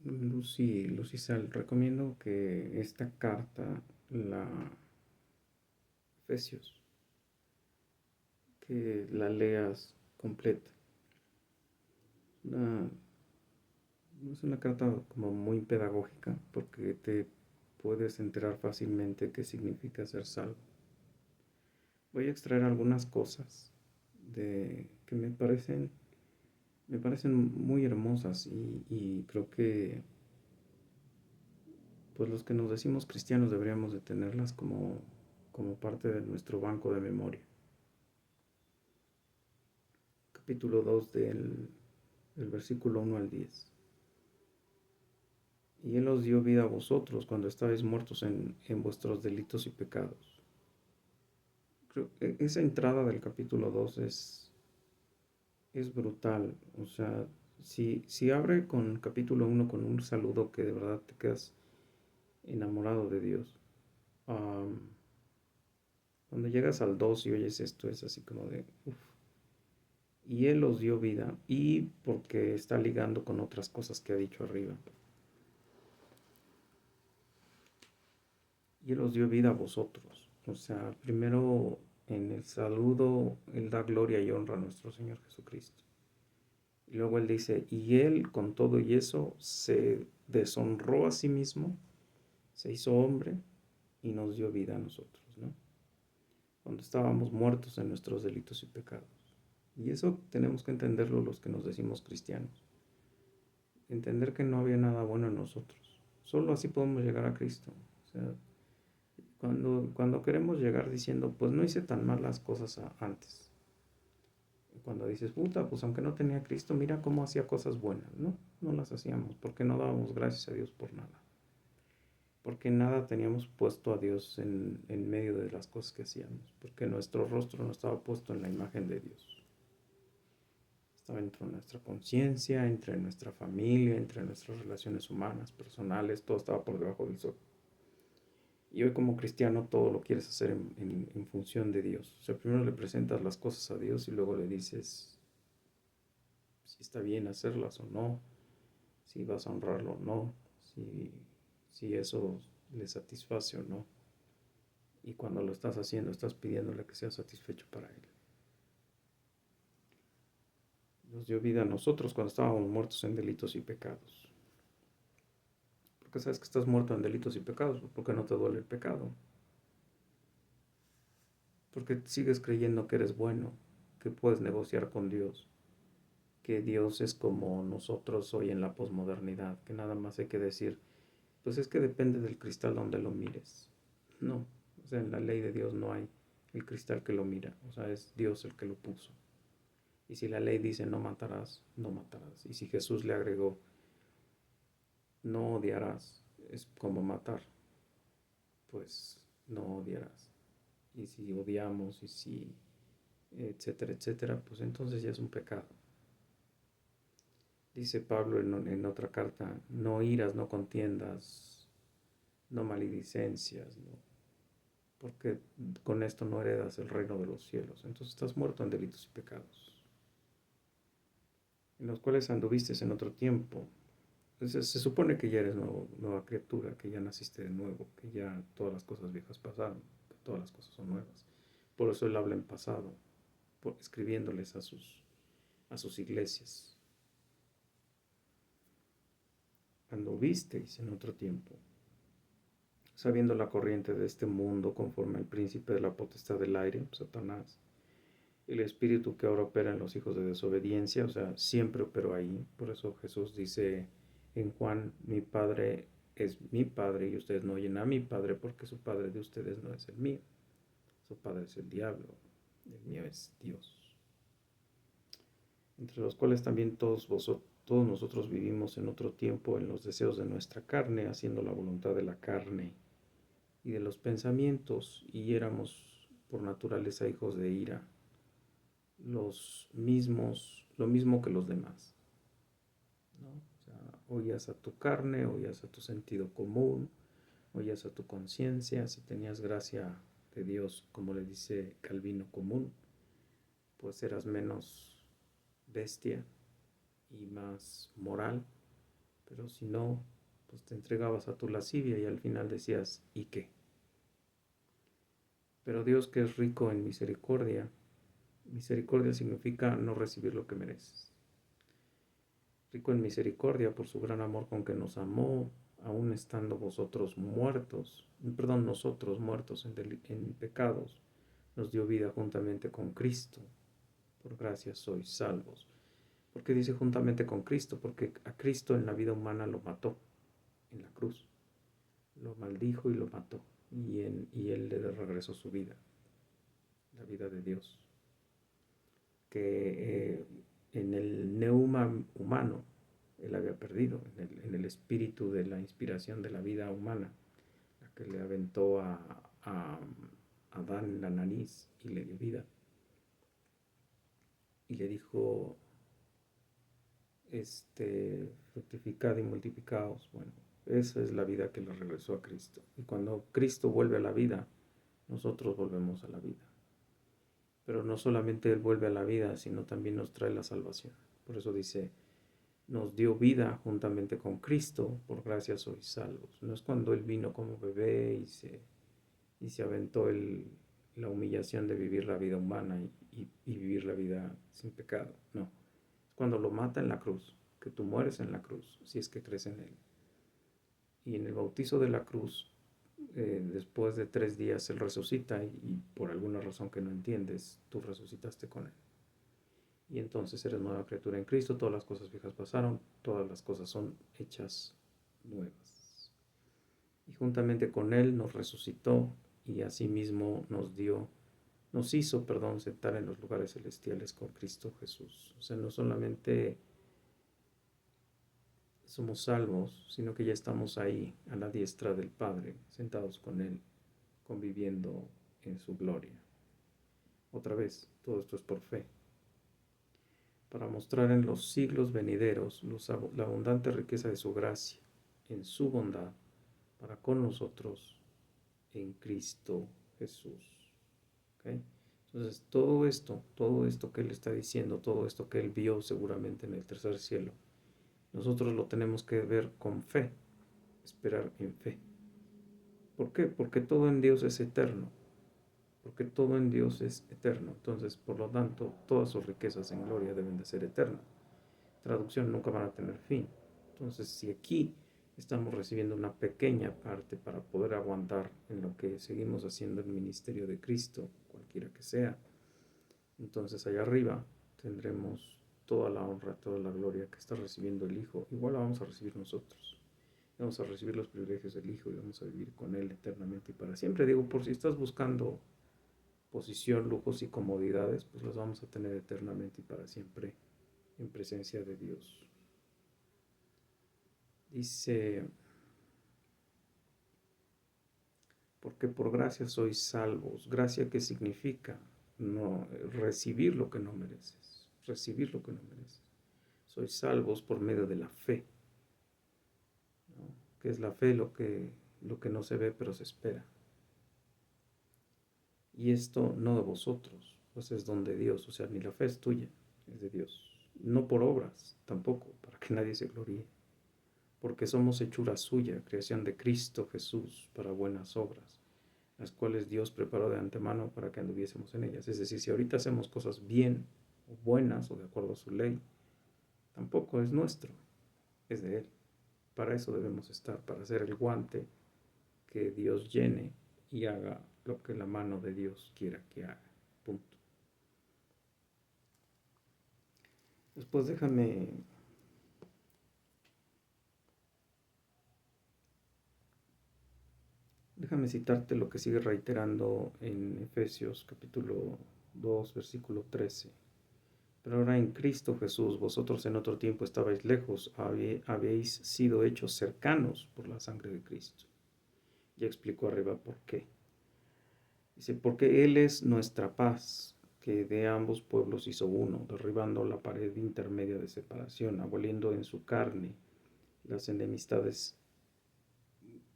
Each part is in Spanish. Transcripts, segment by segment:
Lucy Sal, recomiendo que esta carta, la Efesios, que la leas completa. Una- es una carta como muy pedagógica porque te puedes enterar fácilmente qué significa ser salvo. Voy a extraer algunas cosas que me parecen muy hermosas y creo que pues los que nos decimos cristianos deberíamos de tenerlas como parte de nuestro banco de memoria. Capítulo 2 del versículo 1 al 10. Y Él os dio vida a vosotros cuando estabais muertos en vuestros delitos y pecados. Creo que esa entrada del capítulo 2 es brutal. O sea, si abre con capítulo 1 con un saludo que de verdad te quedas enamorado de Dios. Um, Cuando llegas al 2 y oyes esto, es así como de, uff. Y Él os dio vida, y porque está ligando con otras cosas que ha dicho arriba. Y Él os dio vida a vosotros. O sea, primero en el saludo, Él da gloria y honra a nuestro Señor Jesucristo. Y luego Él dice, y Él con todo y eso se deshonró a sí mismo, se hizo hombre y nos dio vida a nosotros, ¿no? Cuando estábamos muertos en nuestros delitos y pecados. Y eso tenemos que entenderlo los que nos decimos cristianos. Entender que no había nada bueno en nosotros. Solo así podemos llegar a Cristo. O sea, cuando queremos llegar diciendo, pues no hice tan mal las cosas antes. Cuando dices, puta, pues aunque no tenía Cristo, mira cómo hacía cosas buenas. No las hacíamos, porque no dábamos gracias a Dios por nada. Porque nada teníamos puesto a Dios en medio de las cosas que hacíamos. Porque nuestro rostro no estaba puesto en la imagen de Dios. Estaba entre nuestra conciencia, entre nuestra familia, entre nuestras relaciones humanas, personales, todo estaba por debajo del sol. Y hoy como cristiano todo lo quieres hacer en función de Dios. O sea, primero le presentas las cosas a Dios y luego le dices si está bien hacerlas o no, si vas a honrarlo o no, si eso le satisface o no. Y cuando lo estás haciendo, estás pidiéndole que sea satisfecho para Él. Nos dio vida a nosotros cuando estábamos muertos en delitos y pecados. Porque sabes que estás muerto en delitos y pecados, porque no te duele el pecado. Porque sigues creyendo que eres bueno, que puedes negociar con Dios, que Dios es como nosotros hoy en la posmodernidad, que nada más hay que decir, pues es que depende del cristal donde lo mires. No, o sea, en la ley de Dios no hay el cristal que lo mira, o sea, es Dios el que lo puso. Y si la ley dice no matarás, no matarás. Y si Jesús le agregó no odiarás, es como matar, pues no odiarás. Y si odiamos y si etcétera, etcétera, pues entonces ya es un pecado. Dice Pablo en otra carta, no iras, no contiendas, no maledicencias, ¿no? Porque con esto no heredas el reino de los cielos. Entonces estás muerto en delitos y pecados, en los cuales anduviste en otro tiempo. Entonces, se supone que ya eres nueva criatura, que ya naciste de nuevo, que ya todas las cosas viejas pasaron, que todas las cosas son nuevas. Por eso él habla en pasado, escribiéndoles a sus iglesias. Anduvisteis en otro tiempo, sabiendo la corriente de este mundo conforme al príncipe de la potestad del aire, Satanás, el espíritu que ahora opera en los hijos de desobediencia, o sea, siempre operó ahí. Por eso Jesús dice en Juan, mi Padre es mi Padre y ustedes no oyen a mi Padre porque su Padre de ustedes no es el mío. Su Padre es el diablo, el mío es Dios. Entre los cuales también todos nosotros vivimos en otro tiempo en los deseos de nuestra carne, haciendo la voluntad de la carne y de los pensamientos, y éramos por naturaleza hijos de ira, lo mismo que los demás, ¿no? O sea, oías a tu carne, oías a tu sentido común, oías a tu conciencia, si tenías gracia de Dios, como le dice Calvino, común, pues eras menos bestia y más moral, pero si no, pues te entregabas a tu lascivia y al final decías, ¿y qué? Pero Dios, que es rico en misericordia, misericordia significa no recibir lo que mereces. Rico en misericordia por su gran amor con que nos amó, aun estando vosotros muertos, perdón, nosotros muertos en pecados, nos dio vida juntamente con Cristo. Por gracia sois salvos. ¿Por qué dice juntamente con Cristo? Porque a Cristo en la vida humana lo mató en la cruz. Lo maldijo y lo mató. Y él le regresó su vida, la vida de Dios. Que en el neuma humano él había perdido, en el espíritu de la inspiración de la vida humana, la que le aventó a Adán en la nariz y le dio vida. Y le dijo, fructificad y multiplicaos. Bueno, esa es la vida que le regresó a Cristo. Y cuando Cristo vuelve a la vida, nosotros volvemos a la vida. Pero no solamente Él vuelve a la vida, sino también nos trae la salvación. Por eso dice, nos dio vida juntamente con Cristo, por gracia sois salvos. No es cuando Él vino como bebé y se aventó la humillación de vivir la vida humana y vivir la vida sin pecado. No, es cuando lo mata en la cruz, que tú mueres en la cruz, si es que crees en Él. Y en el bautizo de la cruz, después de 3 días, Él resucita y por alguna razón que no entiendes, tú resucitaste con Él. Y entonces eres nueva criatura en Cristo, todas las cosas viejas pasaron, todas las cosas son hechas nuevas. Y juntamente con Él nos resucitó y asimismo nos hizo sentar en los lugares celestiales con Cristo Jesús. O sea, no solamente somos salvos, sino que ya estamos ahí a la diestra del Padre, sentados con Él, conviviendo en su gloria. Otra vez, todo esto es por fe, para mostrar en los siglos venideros la abundante riqueza de su gracia, en su bondad, para con nosotros en Cristo Jesús. ¿Okay? Entonces, todo esto que Él está diciendo, todo esto que Él vio seguramente en el tercer cielo, nosotros lo tenemos que ver con fe, esperar en fe. ¿Por qué? Porque todo en Dios es eterno. Porque todo en Dios es eterno. Entonces, por lo tanto, todas sus riquezas en gloria deben de ser eternas. Traducción, nunca van a tener fin. Entonces, si aquí estamos recibiendo una pequeña parte para poder aguantar en lo que seguimos haciendo el ministerio de Cristo, cualquiera que sea, entonces allá arriba tendremos toda la honra, toda la gloria que está recibiendo el Hijo. Igual la vamos a recibir nosotros. Vamos a recibir los privilegios del Hijo y vamos a vivir con Él eternamente y para siempre. Digo, por si estás buscando posición, lujos y comodidades, pues los vamos a tener eternamente y para siempre en presencia de Dios. Dice, porque por gracia sois salvos. Gracia, ¿qué significa? No, recibir lo que no mereces. Recibir lo que no mereces. Sois salvos por medio de la fe. ¿No? ¿Qué es la fe? Lo que no se ve pero se espera. Y esto no de vosotros, pues es don de Dios. O sea, ni la fe es tuya, es de Dios. No por obras tampoco, para que nadie se gloríe. Porque somos hechura suya, creación de Cristo Jesús para buenas obras, las cuales Dios preparó de antemano para que anduviésemos en ellas. Es decir, si ahorita hacemos cosas bien o buenas o de acuerdo a su ley, tampoco es nuestro, es de Él. Para eso debemos estar, para hacer el guante que Dios llene y haga lo que la mano de Dios quiera que haga. Punto. Después déjame citarte lo que sigue reiterando en Efesios capítulo 2, versículo 13. Pero ahora en Cristo Jesús, vosotros en otro tiempo estabais lejos, habéis sido hechos cercanos por la sangre de Cristo. Ya explicó arriba por qué. Dice, porque Él es nuestra paz, que de ambos pueblos hizo uno, derribando la pared intermedia de separación, aboliendo en su carne las enemistades,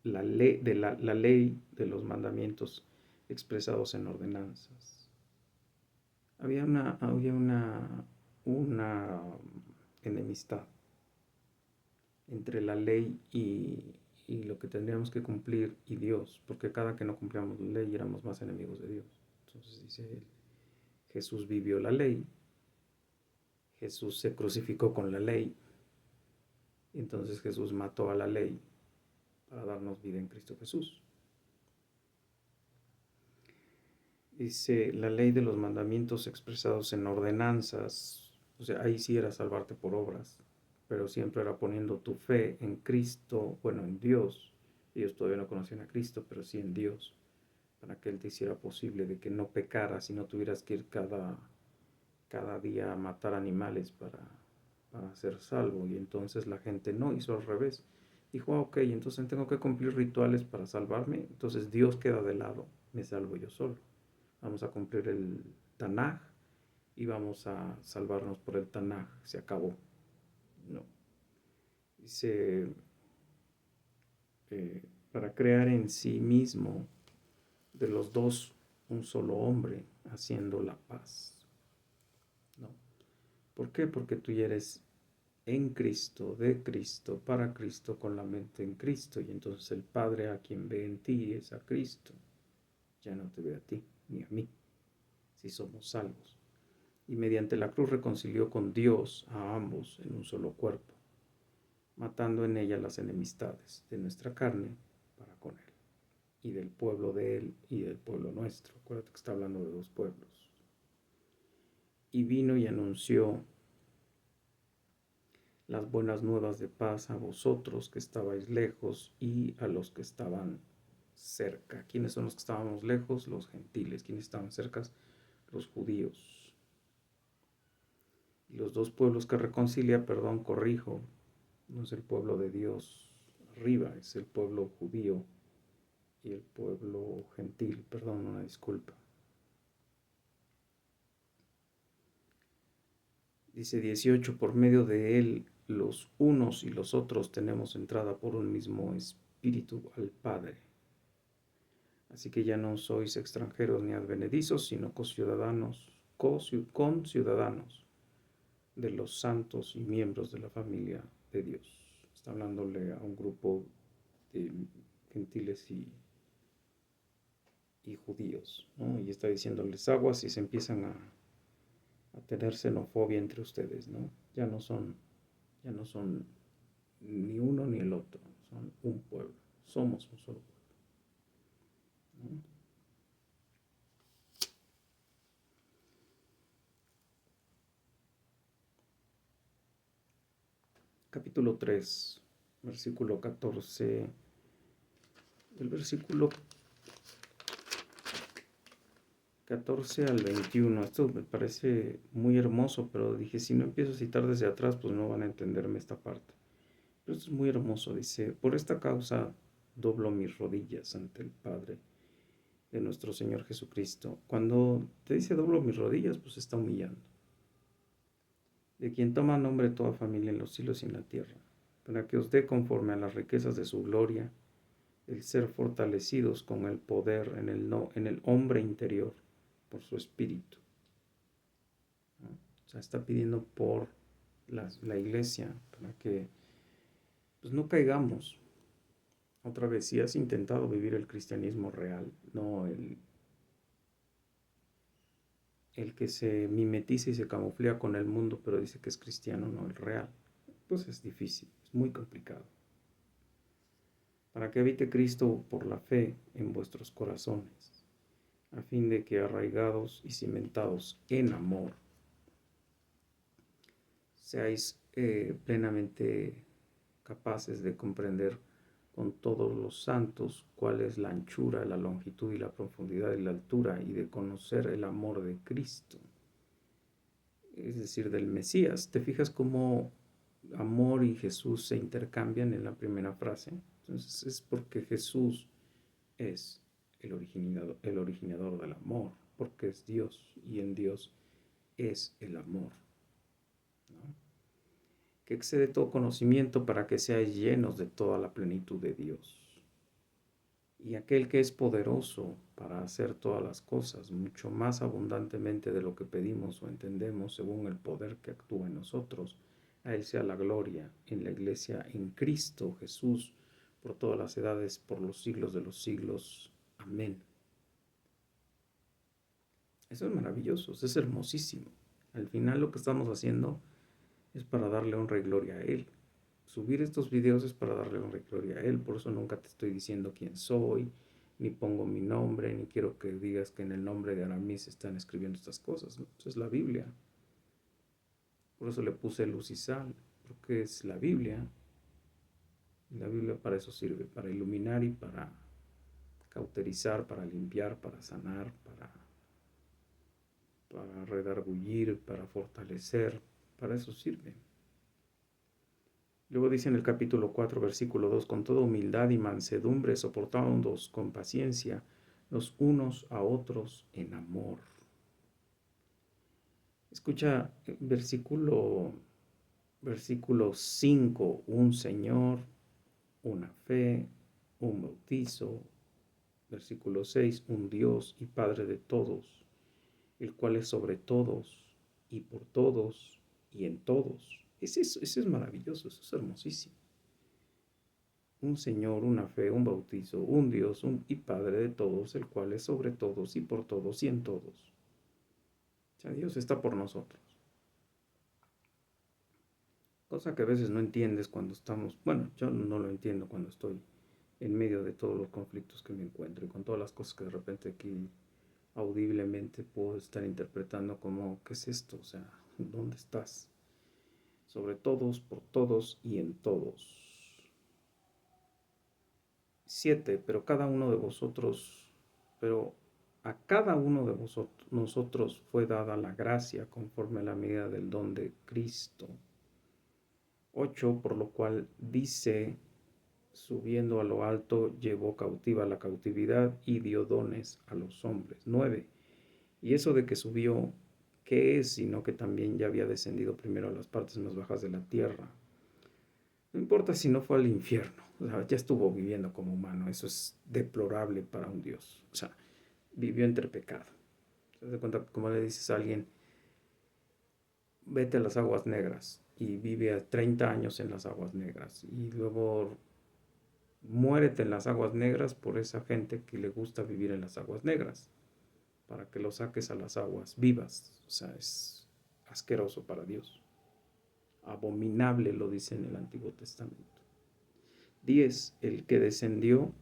la ley de los mandamientos expresados en ordenanzas. Había una enemistad entre la ley y lo que tendríamos que cumplir y Dios, porque cada que no cumplíamos la ley éramos más enemigos de Dios. Entonces dice él, Jesús vivió la ley, Jesús se crucificó con la ley, y entonces Jesús mató a la ley para darnos vida en Cristo Jesús. Dice, la ley de los mandamientos expresados en ordenanzas, o sea, ahí sí era salvarte por obras, pero siempre era poniendo tu fe en Cristo, bueno, en Dios. Ellos todavía no conocían a Cristo, pero sí en Dios, para que Él te hiciera posible de que no pecaras y no tuvieras que ir cada día a matar animales para ser salvo. Y entonces la gente no hizo al revés. Dijo, ok, entonces tengo que cumplir rituales para salvarme. Entonces Dios queda de lado, me salvo yo solo. Vamos a cumplir el Tanaj y vamos a salvarnos por el Tanaj. Se acabó. No. Dice, para crear en sí mismo de los dos un solo hombre, haciendo la paz. ¿No? ¿Por qué? Porque tú ya eres en Cristo, de Cristo, para Cristo, con la mente en Cristo. Y entonces el Padre a quien ve en ti es a Cristo. Ya no te ve a ti ni a mí, si somos salvos. Y mediante la cruz reconcilió con Dios a ambos en un solo cuerpo, matando en ella las enemistades de nuestra carne para con Él, y del pueblo de Él y del pueblo nuestro. Acuérdate que está hablando de dos pueblos. Y vino y anunció las buenas nuevas de paz a vosotros que estabais lejos y a los que estaban cerca. ¿Quiénes son los que estábamos lejos? Los gentiles. ¿Quiénes estaban cerca? Los judíos. Y los dos pueblos que reconcilia, perdón, corrijo, no es el pueblo de Dios arriba, es el pueblo judío y el pueblo gentil, perdón, una disculpa. Dice 18, por medio de él los unos y los otros tenemos entrada por un mismo espíritu al Padre. Así que ya no sois extranjeros ni advenedizos, sino conciudadanos de los santos y miembros de la familia de Dios. Está hablándole a un grupo de gentiles y judíos, ¿no? Y está diciéndoles aguas y se empiezan a tener xenofobia entre ustedes, ¿no? Ya no son ni uno ni el otro, son un pueblo, somos un solo pueblo, ¿no? Capítulo 3, versículo 14, del versículo 14 al 21. Esto me parece muy hermoso, pero dije, si no empiezo a citar desde atrás, pues no van a entenderme esta parte. Pero esto es muy hermoso, dice, por esta causa doblo mis rodillas ante el Padre de nuestro Señor Jesucristo. Cuando te dice doblo mis rodillas, pues está humillando. De quien toma nombre toda familia en los cielos y en la tierra, para que os dé conforme a las riquezas de su gloria, el ser fortalecidos con el poder en el hombre interior, por su espíritu, ¿no? O sea, está pidiendo por la iglesia, para que pues, no caigamos. Otra vez, si has intentado vivir el cristianismo real, no el que se mimetiza y se camuflea con el mundo, pero dice que es cristiano, no el real, pues es difícil, es muy complicado. Para que habite Cristo por la fe en vuestros corazones, a fin de que arraigados y cimentados en amor, seáis plenamente capaces de comprender con todos los santos cuál es la anchura, la longitud y la profundidad y la altura, y de conocer el amor de Cristo, es decir, del Mesías. ¿Te fijas cómo amor y Jesús se intercambian en la primera frase? Entonces es porque Jesús es el originador del amor, porque es Dios y en Dios es el amor, ¿no? Que excede todo conocimiento, para que seáis llenos de toda la plenitud de Dios. Y aquel que es poderoso para hacer todas las cosas mucho más abundantemente de lo que pedimos o entendemos, según el poder que actúa en nosotros, A Él sea la gloria en la iglesia, en Cristo Jesús, por todas las edades, por los siglos de los siglos. Amén. Eso es maravilloso, eso es hermosísimo. Al final lo que estamos haciendo es para darle honra y gloria a Él. Subir estos videos es para darle honra y gloria a Él. Por eso nunca te estoy diciendo quién soy, ni pongo mi nombre, ni quiero que digas que en el nombre de Aramis están escribiendo estas cosas. ¿No? Eso es la Biblia. Por eso le puse luz y sal, porque es la Biblia. Y la Biblia para eso sirve, para iluminar y para cauterizar, para limpiar, para sanar, para redargullir, para fortalecer. Para eso sirve. Luego dice en el capítulo 4, versículo 2, con toda humildad y mansedumbre, soportándoos con paciencia los unos a otros en amor. Escucha, versículo 5, un Señor, una fe, un bautizo. Versículo 6, un Dios y Padre de todos, el cual es sobre todos y por todos y en todos. Ese es maravilloso, eso es hermosísimo. Un Señor, una fe, un bautizo, un Dios y Padre de todos, el cual es sobre todos y por todos y en todos. O sea, Dios está por nosotros. Cosa que a veces no entiendes cuando estamos, bueno, yo no lo entiendo cuando estoy en medio de todos los conflictos que me encuentro y con todas las cosas que de repente aquí audiblemente puedo estar interpretando como, ¿qué es esto? O sea, ¿dónde estás? Sobre todos, por todos y en todos. 7, pero a cada uno de nosotros fue dada la gracia conforme a la medida del don de Cristo. 8, por lo cual dice, subiendo a lo alto, llevó cautiva la cautividad y dio dones a los hombres. 9, y eso de que subió, ¿qué es? Sino que también ya había descendido primero a las partes más bajas de la tierra. No importa si no fue al infierno, o sea, ya estuvo viviendo como humano, eso es deplorable para un Dios. O sea, vivió entre pecado. ¿Te das cuenta? Como le dices a alguien, vete a las aguas negras y vive a 30 años en las aguas negras y luego muérete en las aguas negras por esa gente que le gusta vivir en las aguas negras, para que lo saques a las aguas vivas. O sea, es asqueroso para Dios. Abominable lo dice en el Antiguo Testamento. 10. El que descendió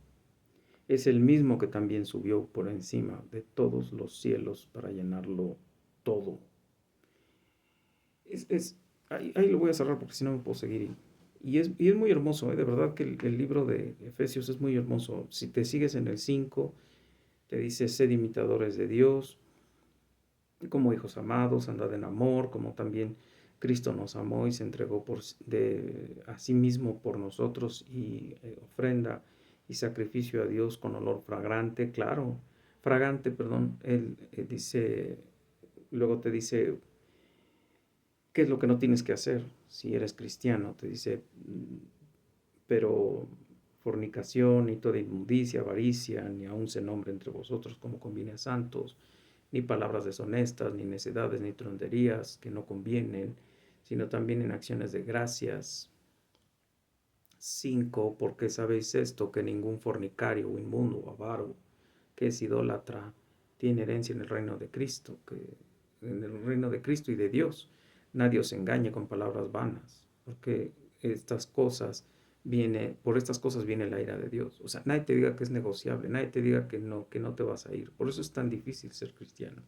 es el mismo que también subió por encima de todos los cielos para llenarlo todo. Ahí lo voy a cerrar porque si no me puedo seguir. Y es muy hermoso, de verdad que el libro de Efesios es muy hermoso. Si te sigues en el 5, te dice, sed imitadores de Dios, como hijos amados, andad en amor, como también Cristo nos amó y se entregó a sí mismo por nosotros y ofrenda y sacrificio a Dios con olor fragante, él dice, luego te dice, ¿qué es lo que no tienes que hacer si eres cristiano? Te dice, pero fornicación, ni toda inmundicia, avaricia, ni aun se nombre entre vosotros como conviene a santos, ni palabras deshonestas, ni necedades, ni tronderías que no convienen, sino también en acciones de gracias. 5, porque sabéis esto, que ningún fornicario o inmundo o avaro, que es idólatra, tiene herencia en el reino de Cristo, en el reino de Cristo y de Dios. Nadie os engañe con palabras vanas, porque por estas cosas viene la ira de Dios. O sea, nadie te diga que es negociable, nadie te diga que no te vas a ir. Por eso es tan difícil ser cristiano,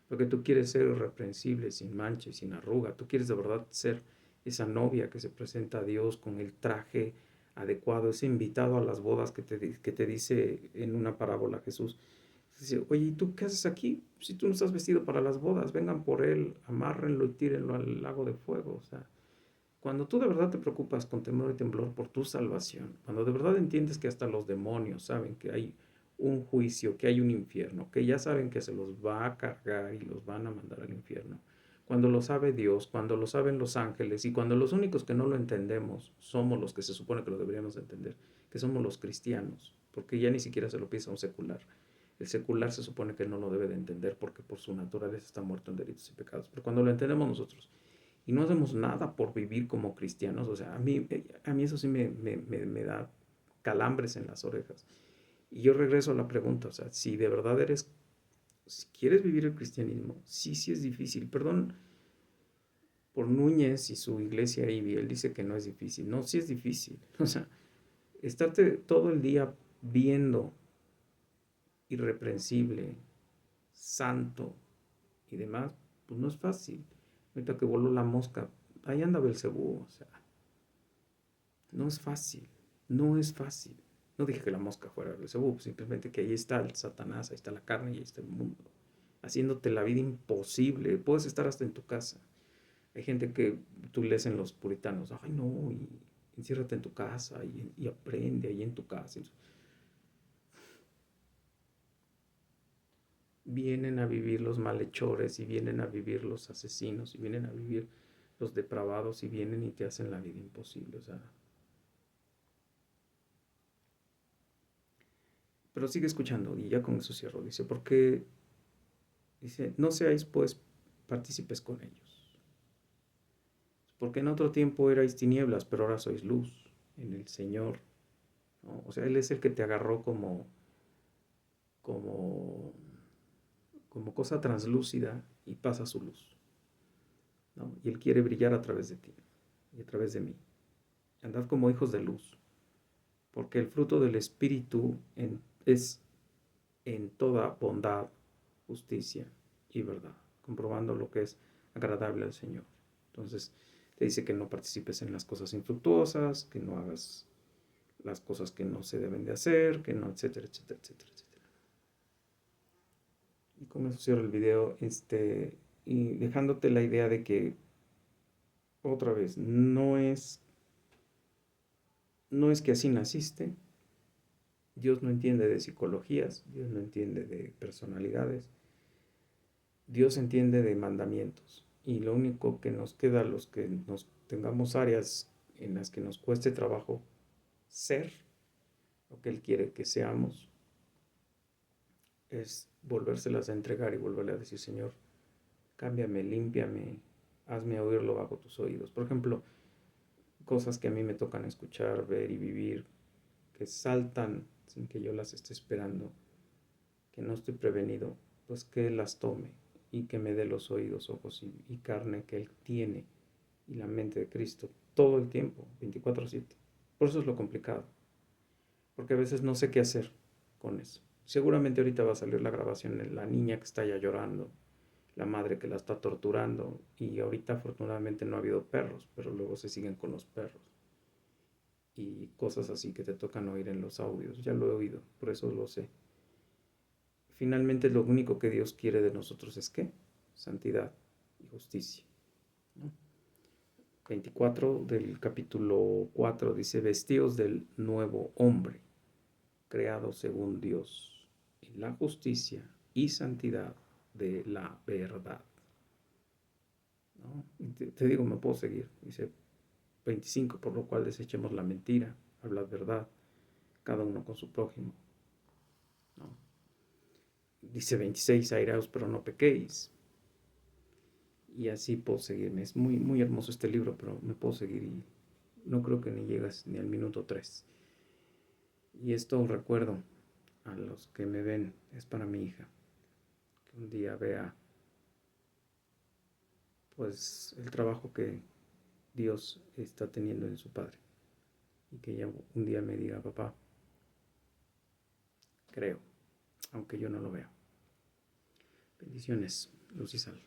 porque tú quieres ser irreprensible, sin mancha y sin arruga. Tú quieres de verdad ser esa novia que se presenta a Dios con el traje adecuado, ese invitado a las bodas que te dice en una parábola Jesús. Dice, oye, ¿y tú qué haces aquí? Si tú no estás vestido para las bodas, vengan por él, amárrenlo y tírenlo al lago de fuego. O sea, cuando tú de verdad te preocupas con temor y temblor por tu salvación, cuando de verdad entiendes que hasta los demonios saben que hay un juicio, que hay un infierno, que ya saben que se los va a cargar y los van a mandar al infierno, cuando lo sabe Dios, cuando lo saben los ángeles y cuando los únicos que no lo entendemos somos los que se supone que lo deberíamos entender, que somos los cristianos, porque ya ni siquiera se lo piensa un secular. El secular se supone que no lo debe de entender porque por su naturaleza está muerto en delitos y pecados, pero cuando lo entendemos nosotros y no hacemos nada por vivir como cristianos. O sea, a mí eso sí me da calambres en las orejas. Y yo regreso a la pregunta, o sea, si de verdad si quieres vivir el cristianismo, sí es difícil. Perdón por Núñez y su iglesia y él dice que no es difícil. No, sí es difícil. O sea, estarte todo el día viendo irreprensible, santo y demás, pues no es fácil. Ahorita que voló la mosca, ahí anda Belcebú, o sea, no es fácil, no es fácil. No dije que la mosca fuera Belcebú, simplemente que ahí está el Satanás, ahí está la carne y ahí está el mundo, haciéndote la vida imposible. Puedes estar hasta en tu casa. Hay gente que tú lees en los puritanos, ay no, y enciérrate en tu casa y aprende ahí en tu casa. Vienen a vivir los malhechores y vienen a vivir los asesinos y vienen a vivir los depravados y vienen y te hacen la vida imposible. O sea, pero sigue escuchando y ya con eso cierro. Dice, porque, dice, no seáis pues partícipes con ellos. Porque en otro tiempo erais tinieblas, pero ahora sois luz en el Señor, ¿no? O sea, Él es el que te agarró como, como cosa translúcida y pasa su luz, ¿no? Y Él quiere brillar a través de ti y a través de mí. Andad como hijos de luz, porque el fruto del Espíritu es en toda bondad, justicia y verdad, comprobando lo que es agradable al Señor. Entonces, te dice que no participes en las cosas infructuosas, que no hagas las cosas que no se deben de hacer, que no, etcétera, etcétera, etcétera, etcétera. Y con eso cierro el video, y dejándote la idea de que, otra vez, no es que así naciste. Dios no entiende de psicologías, Dios no entiende de personalidades, Dios entiende de mandamientos. Y lo único que nos queda a los que nos tengamos áreas en las que nos cueste trabajo ser lo que Él quiere que seamos, es volvérselas a entregar y volverle a decir, Señor, cámbiame, límpiame, hazme oírlo bajo tus oídos. Por ejemplo, cosas que a mí me tocan escuchar, ver y vivir, que saltan sin que yo las esté esperando, que no estoy prevenido, pues que Él las tome y que me dé los oídos, ojos y carne que Él tiene y la mente de Cristo todo el tiempo, 24/7. Por eso es lo complicado, porque a veces no sé qué hacer con eso. Seguramente ahorita va a salir la grabación de la niña que está ya llorando, la madre que la está torturando, y ahorita afortunadamente no ha habido perros, pero luego se siguen con los perros y cosas así que te tocan oír en los audios. Ya lo he oído, por eso lo sé. Finalmente lo único que Dios quiere de nosotros es ¿qué? Santidad y justicia, ¿no? 24 del capítulo 4 dice, vestíos del nuevo hombre, creado según Dios, en la justicia y santidad de la verdad, ¿no? Te digo, me puedo seguir. Dice 25, por lo cual desechemos la mentira, hablad verdad, cada uno con su prójimo, ¿no? Dice 26, airaos, pero no pequéis. Y así puedo seguirme. Es muy, muy hermoso este libro, pero me puedo seguir y no creo que ni llegas ni al minuto 3. Y esto un recuerdo a los que me ven, es para mi hija, que un día vea pues el trabajo que Dios está teniendo en su padre y que ella un día me diga, papá, creo, aunque yo no lo vea. Bendiciones, luz y sal.